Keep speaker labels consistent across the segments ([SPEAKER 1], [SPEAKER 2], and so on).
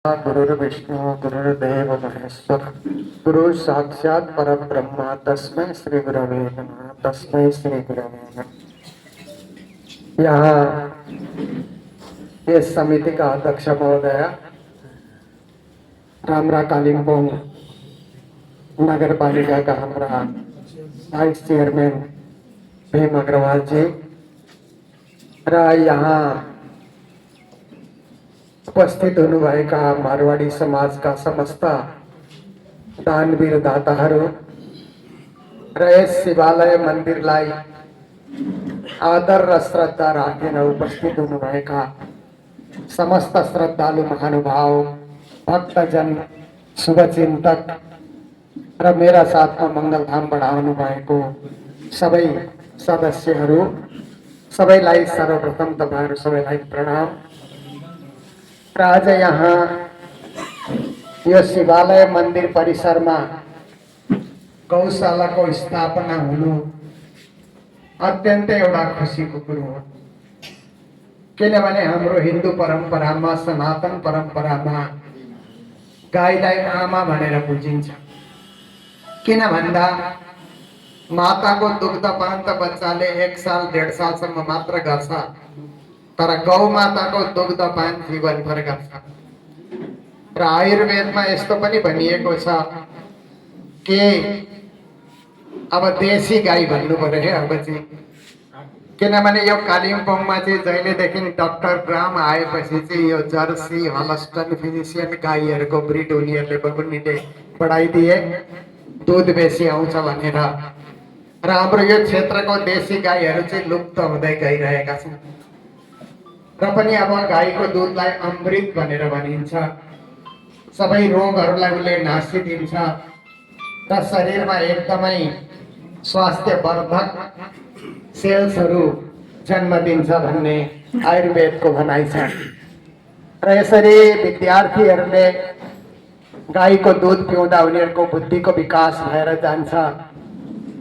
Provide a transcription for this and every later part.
[SPEAKER 1] गुरुर्विष्णु गुरुर्देव महेश्वर गुरु साक्षात परब्रह्म तस्मै श्री गुरवे नमः तस्मै श्री गुरवे नमः। यहाँ इस समिति का अध्यक्ष महोदय रामरा कालिम्पोंग नगर पालिका का हमारा वाइस चेयरमैन भीम अग्रवाल जी यहाँ उपस्थित हुनुभएका मारवाडी समाज का समस्त दानवीर दाताहरू र यस शिवालय मन्दिरलाई आदर र श्रद्धा राखेर उपस्थित हुनुभएका समस्त श्रद्धालु महानुभाव भक्तजन शुभचिन्तक र मेरा साथमा मङ्गलधाम बढाउनु भएको सबै सदस्यहरू सबैलाई सर्वप्रथम तपाईहरु सबैलाई प्रणाम। आज यहाँ यो शिवालय मन्दिर परिसरमा गौशालाको स्थापना हुनु अत्यन्तै एउटा खुसीको कुरो हो। किनभने हाम्रो हिन्दू परम्परामा सनातन परम्परामा गाईलाई आमा भनेर पूजिन्छ। किन भन्दा माताको दुग्धपान त बच्चाले 1 साल 1.5 सालसम्म मात्र गर्छ, तर गौ माताको दुग्धपान जीवनभर गर्छ। र आयुर्वेदमा यस्तो पनि भनिएको छ कि अब देशी गाई भन्नु पर्यो है अब चाहिँ। किनभने यो कालिम्पोङमा चाहिँ जहिलेदेखि डाक्टर ग्राम आएपछि चाहिँ यो जर्सी हलस्टन फिजिसियन गाईहरूको ब्रिड उनीहरूले बगुनीले बढाइदिए, दुध बेसी आउँछ भनेर। र हाम्रो यो क्षेत्रको देशी गाईहरू चाहिँ लुप्त हुँदै गइरहेका छन्। र पनि अब गाईको दुधलाई अमृत भनेर भनिन्छ। सबै रोगहरूलाई उसले नासिदिन्छ र शरीरमा एकदमै स्वास्थ्यवर्धक सेल्सहरू जन्म दिन्छ भन्ने आयुर्वेदको भनाइ छ। र यसरी विद्यार्थीहरूले गाईको दुध पिउँदा उनीहरूको बुद्धिको विकास भएर जान्छ।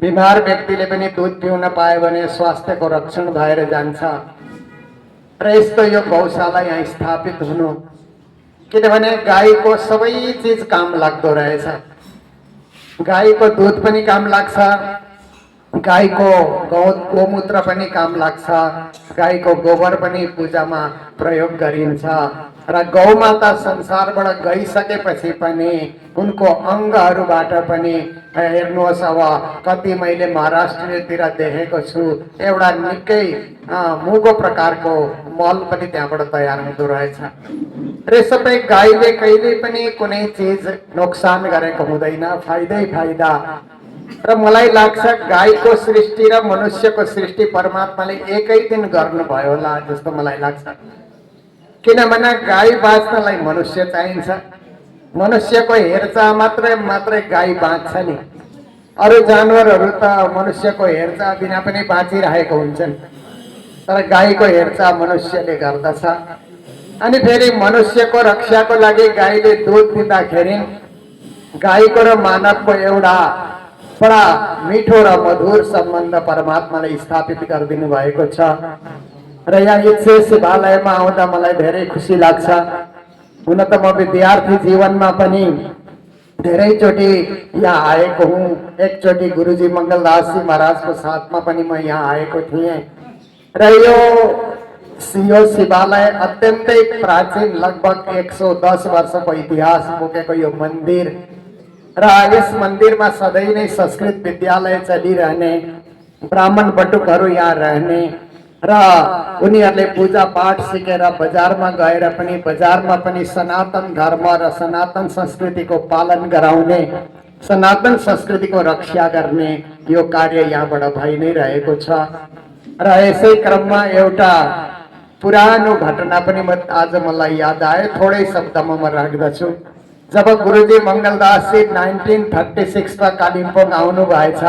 [SPEAKER 1] बिमार व्यक्तिले पनि दुध पिउन पायो भने स्वास्थ्यको रक्षण भएर जान्छ। र यस्तो यो गौशाला यहाँ स्थापित हुनु, किनभने गाईको सबै चिज काम लाग्दो रहेछ। गाईको दुध पनि काम लाग्छ, गाईको गोमूत्र पनि काम लाग्छ, गाईको गोबर पनि पूजामा प्रयोग गरिन्छ। र गौमाता संसारबाट गइसकेपछि पनि उनको अङ्गहरूबाट पनि हेर्नुहोस्, अब कति मैले महाराष्ट्रतिर देखेको छु, एउटा निकै मुगो प्रकारको मल पनि त्यहाँबाट तयार हुँदो रहेछ। र सबै गाईले कहिले पनि कुनै चिज नोक्सान गरेको हुँदैन, फाइदै फाइदा। र मलाई लाग्छ गाईको सृष्टि र मनुष्यको सृष्टि परमात्माले एकै दिन गर्नुभयो होला जस्तो मलाई लाग्छ। किनभने गाई बाँच्नलाई मनुष्य चाहिन्छ, मनुष्यको हेरचाह मात्रै गाई बाँच्छ नि। अरू जानवरहरू त मनुष्यको हेरचाह बिना पनि बाँचिरहेको हुन्छन्, तर गाईको हेरचाह मनुष्यले गर्दछ। अनि फेरि मनुष्यको रक्षाको लागि गाईले दुध दिँदाखेरि गाईको र मानवको एउटा बडा मिठो र मधुर सम्बन्ध परमात्माले स्थापित गरिदिनु भएको छ। र यहाँ इच्छे शिवालयमा आउँदा मलाई धेरै खुसी लाग्छ। हुन त म विद्यार्थी जीवनमा पनि धेरैचोटि यहाँ आएको हुँ। एकचोटि गुरुजी मङ्गलदास जी महाराजको साथमा पनि म यहाँ आएको थिएँ। र यो शिवालय अत्यन्तै प्राचीन, लगभग 110 वर्षको इतिहास बोकेको यो मन्दिर। र यस मन्दिरमा सधैँ नै संस्कृत विद्यालय चलिरहने, ब्राह्मण बटुकहरू यहाँ रहने र उनीहरूले पूजा पाठ सिकेर बजारमा गएर पनि बजारमा पनि सनातन धर्म र सनातन संस्कृतिको पालन गराउने, सनातन संस्कृतिको रक्षा गर्ने यो कार्य यहाँबाट भइ नै रहेको छ। र यसै क्रममा एउटा पुरानो घटना पनि आज मलाई याद आयो, थोरै शब्दमा म राख्दछु। जब गुरुजी मङ्गलदास जी 1936 मा कालिम्पोङ आउनु भएछ,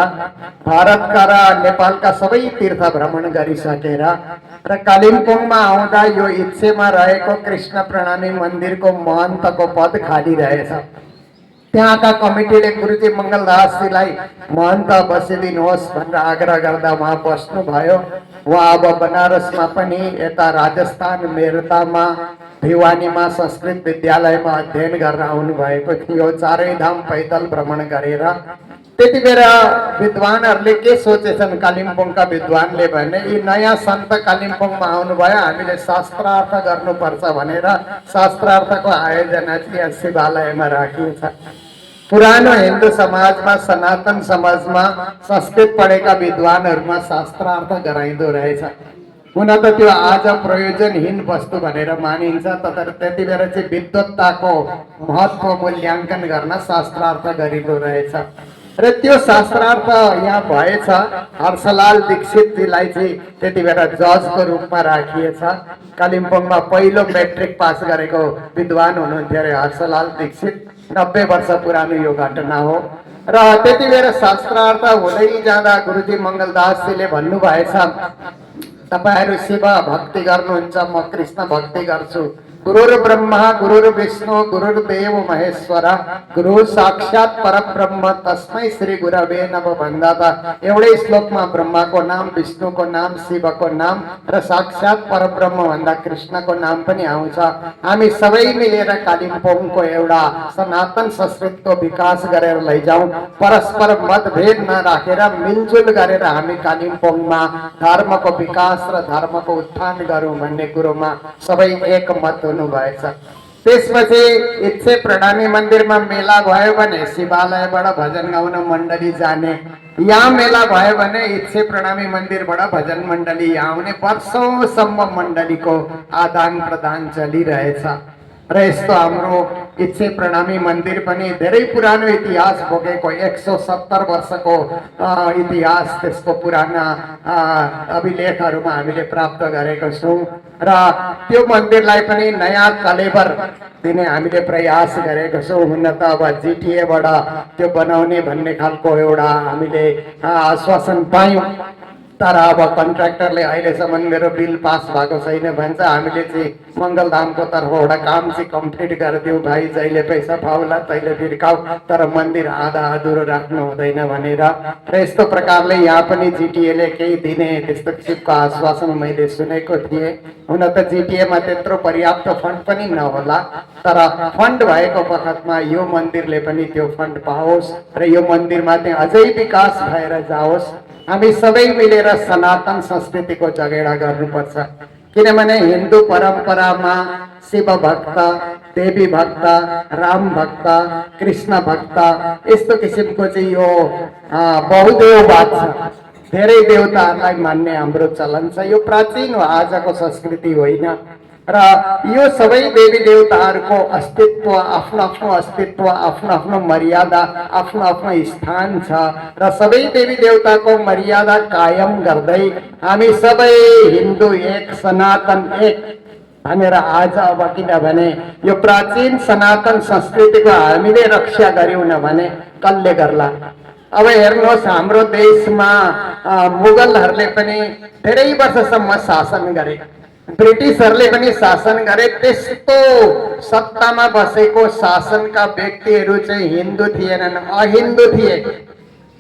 [SPEAKER 1] भारतका र नेपालका सबै तीर्थ भ्रमण गरिसकेर र कालिम्पोङमा आउँदा यो इच्छेमा रहेको कृष्ण प्रणामी मन्दिरको महन्तको पद खाली रहेछ। त्यहाँका कमिटीले गुरुजी मङ्गलदासजीलाई महन्त बसिदिनुहोस् भनेर आग्रह गर्दा उहाँ बस्नुभयो। उहाँ अब बनारसमा पनि, यता राजस्थान मेरठामा भिवानीमा संस्कृत विद्यालयमा अध्ययन गरेर आउनुभएको थियो। चारै धाम पैदल भ्रमण गरेर। त्यति बेला विद्वानहरूले के सोचेछन्, कालिम्पोङका विद्वानले भने यी नयाँ सन्त कालिम्पोङमा आउनुभयो, हामीले शास्त्रार्थ गर्नुपर्छ भनेर शास्त्रार्थको आयोजना चाहिँ यहाँ शिवालयमा राखिन्छ। पुरानो हिन्दू समाजमा, सनातन समाजमा संस्कृत पढेका विद्वानहरूमा शास्त्रार्थ गराइँदो रहेछ। हुन त त्यो आज प्रयोजनहीन वस्तु भनेर मानिन्छ, तर त्यति बेला चाहिँ विद्वत्ताको महत्त्व मूल्याङ्कन गर्न शास्त्रार्थ गरिँदो रहेछ। र त्यो शास्त्रार्थ यहाँ भएछ। हर्षलाल दीक्षितजीलाई चाहिँ त्यति बेला जजको रूपमा राखिएछ। कालिम्पोङमा पहिलो मेट्रिक पास गरेको विद्वान हुनुहुन्थ्यो अरे हर्षलाल दीक्षित। 90 वर्ष पुरानो यो घटना हो। र त्यति बेला शास्त्रार्थ हुँदै जाँदा गुरुजी मङ्गलदासजीले भन्नुभएछ, तपाईहरू शिव भक्ति गर्नुहुन्छ, म कृष्ण भक्ति गर्छु। गुरुर ब्रह्मा गुरुर विष्णु गुरुर्देव महेश्वर गुरु साक्षात परब्रह्म तस्मै श्री गुरवे नमः भन्दा त एउटै श्लोकमा ब्रह्माको नाम, विष्णुको नाम, शिवको नाम र साक्षात परब्रह्म भन्दा कृष्णको नाम पनि आउँछ। हामी सबै मिलेर कालिम्पोङको एउटा सनातन संस्कृतको विकास गरेर लैजाउँ। परस्पर मतभेद नराखेर मिलजुल गरेर हामी कालिम्पोङमा धर्मको विकास र धर्मको उत्थान गरौँ भन्ने कुरोमा सबै एकमत हुनुभएछ। त्यसपछि इच्छे प्रणामी मन्दिरमा मेला भयो भने शिवालयबाट भजन गाउन मण्डली जाने, यहाँ मेला भयो भने इच्छे प्रणामी मन्दिरबाट भजन मण्डली यहाँ आउने, वर्षौंसम्म मण्डलीको आदान प्रदान चलिरहेछ। र यस्तो हाम्रो इच्छे प्रणामी मन्दिर पनि धेरै पुरानो इतिहास बोकेको, 170 वर्षको इतिहास त्यसको पुराना अभिलेखहरूमा हामीले प्राप्त गरेको छौँ। र त्यो मन्दिरलाई पनि नयाँ कलेबर दिने हामीले प्रयास गरेको छौँ। हुन त अब जिटिएबाट त्यो बनाउने भन्ने खालको एउटा हामीले आश्वासन पायौँ, तर अब कन्ट्र्याक्टरले अहिलेसम्म मेरो बिल पास भएको छैन भन्छ। हामीले चाहिँ मङ्गलधामको तर्फबाट काम चाहिँ कम्प्लिट गरिदिउँ भाइ, जहिले पैसा पाउला तैले फिर्काऊ, तर मन्दिर आधा अधुरो राख्नु हुँदैन भनेर। र यस्तो प्रकारले यहाँ पनि जिटिएले केही दिने त्यस्तो किसिमको आश्वासन मैले सुनेको थिएँ। हुन त जिटिएमा त्यत्रो पर्याप्त फन्ड पनि नहोला, तर फन्ड भएको बखतमा यो मन्दिरले पनि त्यो फन्ड पाओस् र यो मन्दिरमा चाहिँ अझै विकास भएर जाओस्। हामी सबै मिलेर सनातन संस्कृतिको जगेडा गर्नुपर्छ। किनभने हिन्दू परम्परामा शिव भक्त, देवी भक्त, राम भक्त, कृष्ण भक्त यस्तो किसिमको चाहिँ यो बहुदेववाद छ। धेरै देवताहरूलाई मान्ने हाम्रो चलन छ। यो प्राचीन हो, आजको संस्कृति होइन। र यो सबै देवी देवताहरूको अस्तित्व, आफ्नो आफ्नो अस्तित्व, आफ्नो आफ्नो मर्यादा, आफ्नो आफ्नो स्थान छ। र सबै देवी देवताको मर्यादा कायम गर्दै हामी सबै हिन्दू एक, सनातन एक भनेर आज अब, किनभने यो प्राचीन सनातन संस्कृतिको हामीले रक्षा गर्यौँ न भने कसले गर्ला। अब हेर्नुहोस्, हाम्रो देशमा मुगलहरूले पनि धेरै वर्षसम्म शासन गरे, ब्रिटिसहरूले पनि शासन गरे। त्यस्तो सत्तामा बसेको शासनका व्यक्तिहरू चाहिँ हिन्दू थिएनन्, अहिन्दू थिए।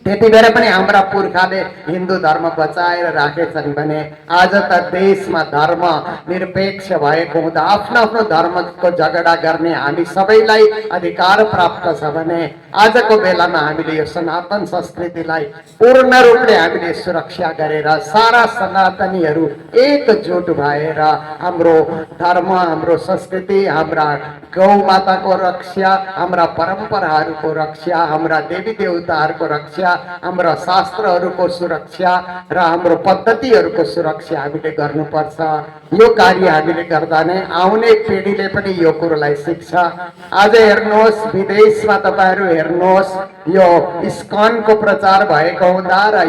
[SPEAKER 1] त्यति बेला पनि हाम्रा पुर्खाले हिन्दू धर्म बचाएर राखेछन् भने आज त देशमा धर्म निरपेक्ष भएको हुँदा आफ्नो आफ्नो धर्मको झगडा गर्ने हामी सबैलाई अधिकार प्राप्त छ भने आजको बेलामा हामीले यो सनातन संस्कृतिलाई पूर्ण रूपले हामीले सुरक्षा गरेर सारा सनातनीहरू एकजुट भएर हाम्रो धर्म, हाम्रो संस्कृति, हाम्रा गौ माताको रक्षा, हाम्रा परम्पराहरूको रक्षा, हाम्रा देवी देवताहरूको रक्षा, हाम्रा शास्त्रहरूको सुरक्षा र हाम्रो पद्धतिहरूको सुरक्षा हामीले गर्नुपर्छ। यो कार्य हामीले गर्दा नै आउने पिँढीले पनि यो कुरोलाई सिक्छ। आज हेर्नुहोस्, विदेशमा तपाईहरू हेर्नुहोस्, यो इस्कनको प्रचार भएको हुँदा र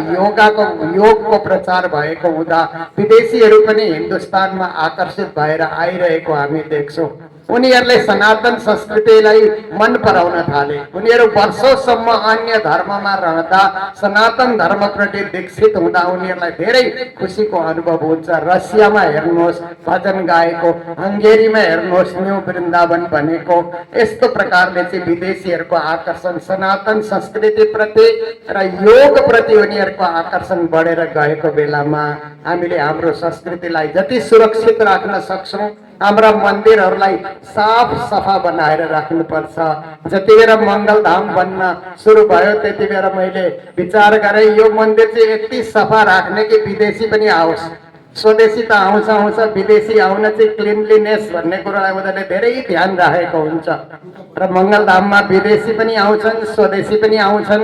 [SPEAKER 1] योगको प्रचार भएको हुँदा विदेशीहरू पनि हिन्दुस्तानमा आकर्षित भएर आइरहेको हामी देख्छौँ। उनीहरूले सनातन संस्कृतिलाई मन पराउन थाले। उनीहरू वर्षौंसम्म अन्य धर्ममा रहँदा सनातन धर्मप्रति दीक्षित हुँदा उनीहरूलाई धेरै खुसीको अनुभव हुन्छ। रसियामा हेर्नुहोस् भजन गाएको, हङ्गेरीमा हेर्नुहोस् न्यू वृन्दावन भनेको। यस्तो प्रकारले चाहिँ विदेशीहरूको आकर्षण सनातन संस्कृति प्रति र योग प्रति उनीहरूको आकर्षण बढेर गएको बेलामा हामीले हाम्रो संस्कृतिलाई जति सुरक्षित राख्न सक्छौँ हाम्रा मन्दिरहरूलाई साफ सफा बनाएर राख्नुपर्छ। जति बेला मङ्गलधाम बन्न सुरु भयो त्यति बेला मैले विचार गरेँ यो मन्दिर चाहिँ यति सफा राख्ने कि विदेशी पनि आओस्। स्वदेशी त आउँछ आउँछ, विदेशी आउन चाहिँ क्लिनलीनेस भन्ने कुरालाई उनीहरूले धेरै ध्यान राखेको हुन्छ र मङ्गलधाममा विदेशी पनि आउँछन्, स्वदेशी पनि आउँछन्।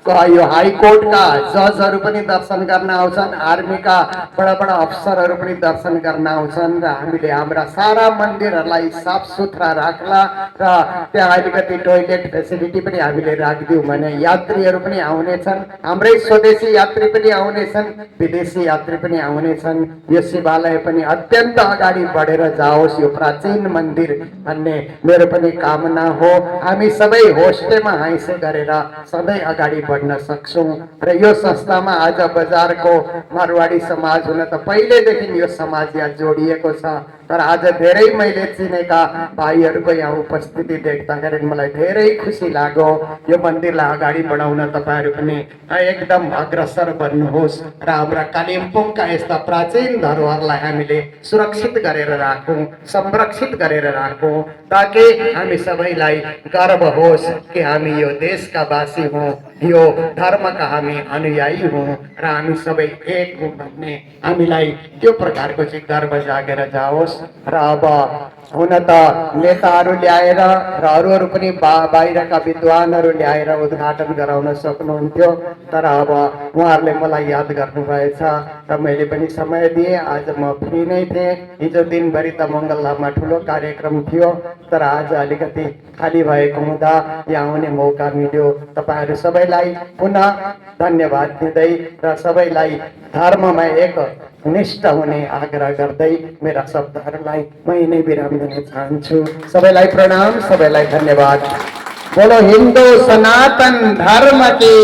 [SPEAKER 1] यो हाइकोर्टका जजहरू पनि दर्शन गर्न आउँछन्, आर्मीका बडा बडा अफसरहरू पनि दर्शन गर्न आउँछन् र हामीले हाम्रा सारा मन्दिरहरूलाई साफ सुथरा राख्ला र त्यहाँ अलिकति टोइलेट फेसिलिटी पनि हामीले राखिदिउँ भने यात्रीहरू पनि आउनेछन्, हाम्रै स्वदेशी यात्री पनि आउनेछन्, विदेशी यात्री पनि आउनेछन्। यो शिवालय पनि अत्यन्त अगाडि बढेर जाओस् यो प्राचीन मन्दिर भन्ने मेरो पनि कामना हो। हामी सबै होस्टेमा हाइसे गरेर सधैँ अगाडि बढ्न सक्छौँ र यो संस्थामा आज बजारको मारवाडी समाज हुन त पहिलेदेखि यो समाज यहाँ जोडिएको छ, तर आज धेरै मैले चिनेका भाइहरूको यहाँ उपस्थिति देख्दाखेरि मलाई धेरै खुसी लाग्यो। यो मन्दिरलाई अगाडि बढाउन तपाईँहरू पनि एकदम अग्रसर बन्नुहोस् र हाम्रा कालिम्पोङका यस्ता प्राचीन धरोहरलाई हामीले सुरक्षित गरेर राखौँ, संरक्षित गरेर राखौँ, ताकि हामी सबैलाई गर्व होस् कि हामी यो देशका वासी हौँ, यो धर्मका हामी अनुयायी हौँ र हामी सबै एक हौँ भन्ने हामीलाई त्यो प्रकारको चाहिँ गर्व जागेर जाओस्। र अब हुन त नेताहरू ल्याएर र अरू पनि बाहिरका विद्वानहरू ल्याएर उद्घाटन गराउन सक्नुहुन्थ्यो, तर अब उहाँहरूले मलाई याद गर्नुभएछ र मैले पनि समय दिएँ। आज म फ्री नै थिएँ, हिजो दिनभरि त मङ्गलधाममा ठुलो कार्यक्रम थियो, तर आज अलिकति खाली भएको हुँदा यहाँ आउने मौका मिल्यो। तपाईँहरू सबैलाई पुनः धन्यवाद दिँदै र सबैलाई धर्ममा एक निष्ठ हुने आग्रह गर्दै मेरा शब्दहरूलाई मै नै विराम दिन चाहन्छु। सबैलाई प्रणाम, सबैलाई धन्यवाद। बोलो हिन्दू सनातन धर्म की